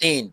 3,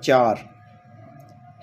4,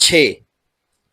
6,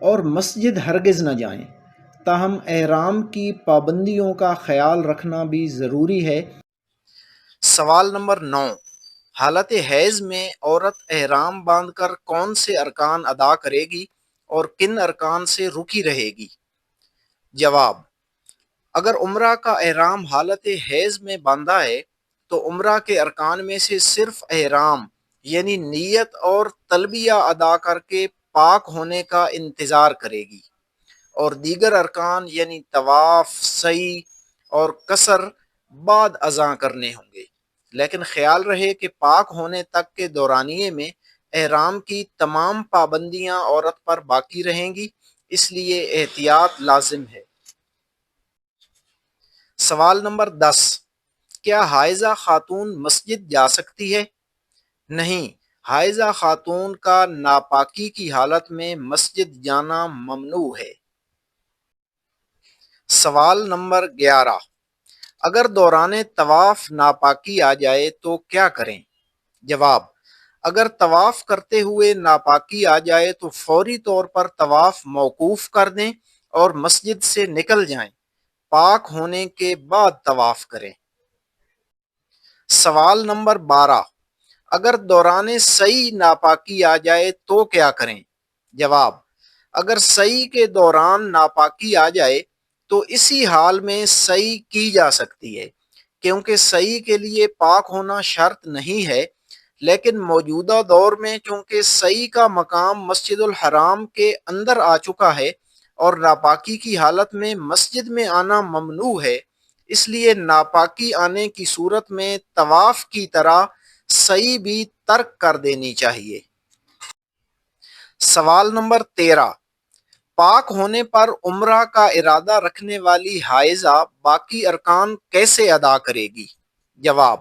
اور مسجد ہرگز نہ جائیں۔ تاہم احرام کی پابندیوں کا خیال رکھنا بھی ضروری ہے۔ سوال نمبر 9، حالت حیض میں عورت احرام باندھ کر کون سے ارکان ادا کرے گی اور کن ارکان سے رکی رہے گی؟ جواب: اگر عمرہ کا احرام حالت حیض میں باندھا ہے تو عمرہ کے ارکان میں سے صرف احرام یعنی نیت اور تلبیہ ادا کر کے پاک ہونے کا انتظار کرے گی، اور دیگر ارکان یعنی طواف، سعی اور قصر بعد ازاں کرنے ہوں گے۔ لیکن خیال رہے کہ پاک ہونے تک کے دورانیے میں احرام کی تمام پابندیاں عورت پر باقی رہیں گی، اس لیے احتیاط لازم ہے۔ سوال نمبر 10، کیا حائضہ خاتون مسجد جا سکتی ہے؟ نہیں، حائضہ خاتون کا ناپاکی کی حالت میں مسجد جانا ممنوع ہے۔ سوال نمبر 11، اگر دوران طواف ناپاکی آ جائے تو کیا کریں؟ جواب: اگر طواف کرتے ہوئے ناپاکی آ جائے تو فوری طور پر طواف موقوف کر دیں اور مسجد سے نکل جائیں، پاک ہونے کے بعد طواف کریں۔ سوال نمبر 12، اگر دوران سعی ناپاکی آ جائے تو کیا کریں؟ جواب: اگر سعی کے دوران ناپاکی آ جائے تو اسی حال میں سعی کی جا سکتی ہے، کیونکہ سعی کے لیے پاک ہونا شرط نہیں ہے، لیکن موجودہ دور میں چونکہ سعی کا مقام مسجد الحرام کے اندر آ چکا ہے اور ناپاکی کی حالت میں مسجد میں آنا ممنوع ہے، اس لیے ناپاکی آنے کی صورت میں طواف کی طرح سعی بھی ترک کر دینی چاہیے۔ سوال نمبر 13، پاک ہونے پر عمرہ کا ارادہ رکھنے والی حائضہ باقی ارکان کیسے ادا کرے گی؟ جواب: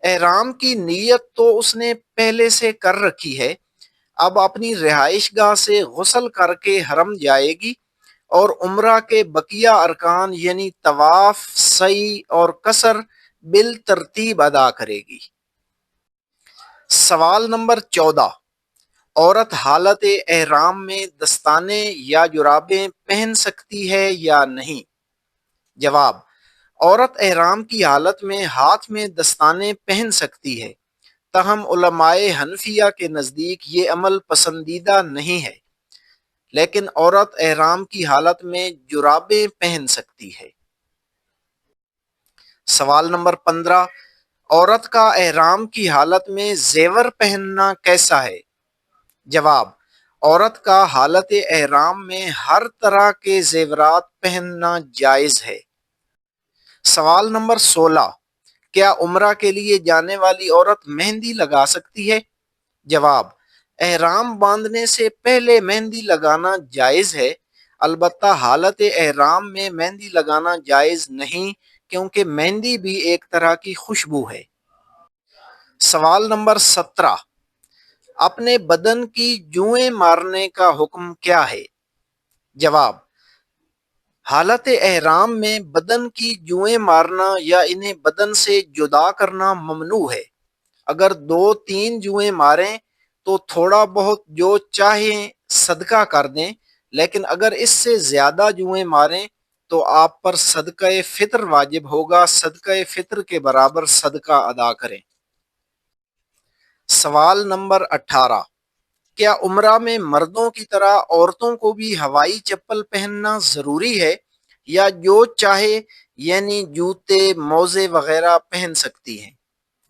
احرام کی نیت تو اس نے پہلے سے کر رکھی ہے، اب اپنی رہائش گاہ سے غسل کر کے حرم جائے گی اور عمرہ کے بقیہ ارکان یعنی طواف، سعی اور قصر بالترتیب ادا کرے گی۔ سوال نمبر 14، عورت حالت احرام میں دستانے یا جرابیں پہن سکتی ہے یا نہیں؟ جواب: عورت احرام کی حالت میں ہاتھ میں دستانے پہن سکتی ہے، تاہم علماء حنفیہ کے نزدیک یہ عمل پسندیدہ نہیں ہے، لیکن عورت احرام کی حالت میں جرابیں پہن سکتی ہے۔ سوال نمبر 15، عورت کا احرام کی حالت میں زیور پہننا کیسا ہے؟ جواب: عورت کا حالت احرام میں ہر طرح کے زیورات پہننا جائز ہے۔ سوال نمبر 16، کیا عمرہ کے لیے جانے والی عورت مہندی لگا سکتی ہے؟ جواب: احرام باندھنے سے پہلے مہندی لگانا جائز ہے، البتہ حالت احرام میں مہندی لگانا جائز نہیں، کیونکہ مہندی بھی ایک طرح کی خوشبو ہے۔ سوال نمبر 17، اپنے بدن کی جوئیں مارنے کا حکم کیا ہے؟ جواب: حالت احرام میں بدن کی جوئیں مارنا یا انہیں بدن سے جدا کرنا ممنوع ہے۔ اگر 2-3 جوئیں ماریں تو تھوڑا بہت جو چاہیں صدقہ کر دیں، لیکن اگر اس سے زیادہ جوئیں ماریں تو آپ پر صدقہ فطر واجب ہوگا، صدقہ فطر کے برابر صدقہ ادا کریں۔ سوال نمبر 18، کیا عمرہ میں مردوں کی طرح عورتوں کو بھی ہوائی چپل پہننا ضروری ہے یا جو چاہے یعنی جوتے، موزے وغیرہ پہن سکتی ہیں؟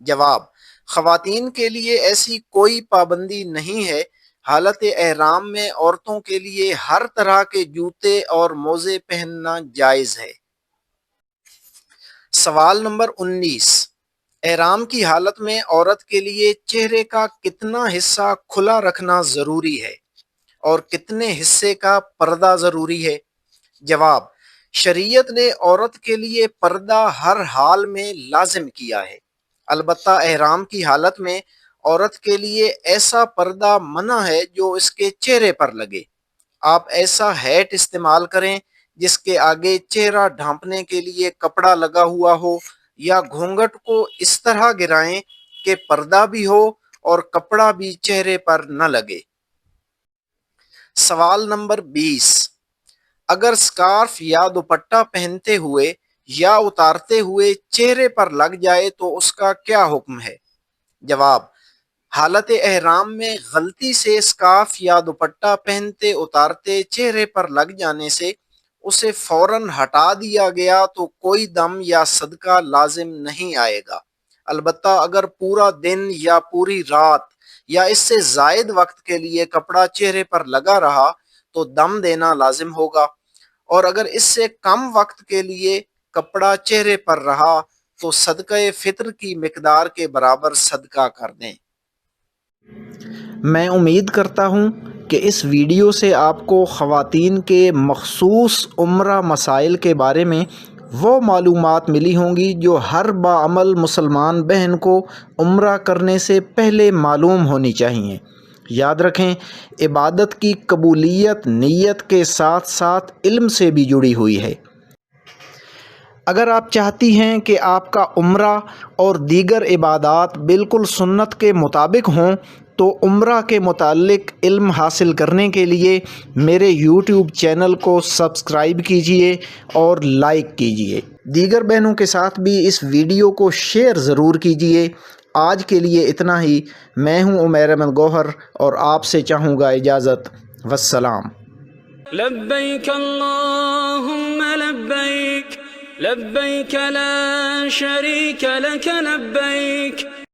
جواب: خواتین کے لیے ایسی کوئی پابندی نہیں ہے، حالت احرام میں عورتوں کے لیے ہر طرح کے جوتے اور موزے پہننا جائز ہے۔ سوال نمبر 19، احرام کی حالت میں عورت کے لیے چہرے کا کتنا حصہ کھلا رکھنا ضروری ہے اور کتنے حصے کا پردہ ضروری ہے؟ جواب: شریعت نے عورت کے لیے پردہ ہر حال میں لازم کیا ہے، البتہ احرام کی حالت میں عورت کے لیے ایسا پردہ منع ہے جو اس کے چہرے پر لگے۔ آپ ایسا ہیٹ استعمال کریں جس کے آگے چہرہ ڈھانپنے کے لیے کپڑا لگا ہوا ہو، یا گھونگھٹ کو اس طرح گرائیں کہ پردہ بھی ہو اور کپڑا بھی چہرے پر نہ لگے۔ سوال نمبر 20، اگر سکارف یا دوپٹہ پہنتے ہوئے یا اتارتے ہوئے چہرے پر لگ جائے تو اس کا کیا حکم ہے؟ جواب، حالت احرام میں غلطی سے سکارف یا دوپٹہ پہنتے اتارتے چہرے پر لگ جانے سے اسے فوراً ہٹا دیا گیا تو کوئی دم یا صدقہ لازم نہیں آئے گا، البتہ اگر پورا دن یا پوری رات یا اس سے زائد وقت کے لیے کپڑا چہرے پر لگا رہا تو دم دینا لازم ہوگا، اور اگر اس سے کم وقت کے لیے کپڑا چہرے پر رہا تو صدقہ فطر کی مقدار کے برابر صدقہ کر دیں۔ میں امید کرتا ہوں کہ اس ویڈیو سے آپ کو خواتین کے مخصوص عمرہ مسائل کے بارے میں وہ معلومات ملی ہوں گی جو ہر باعمل مسلمان بہن کو عمرہ کرنے سے پہلے معلوم ہونی چاہیے۔ یاد رکھیں، عبادت کی قبولیت نیت کے ساتھ ساتھ علم سے بھی جڑی ہوئی ہے۔ اگر آپ چاہتی ہیں کہ آپ کا عمرہ اور دیگر عبادات بالکل سنت کے مطابق ہوں تو عمرہ کے متعلق علم حاصل کرنے کے لیے میرے یوٹیوب چینل کو سبسکرائب کیجئے اور لائک کیجئے۔ دیگر بہنوں کے ساتھ بھی اس ویڈیو کو شیئر ضرور کیجئے۔ آج کے لیے اتنا ہی۔ میں ہوں عمیر احمد گوہر اور آپ سے چاہوں گا اجازت۔ والسلام۔ لبيك اللهم لبيك لبيك لا شريك لك لبيك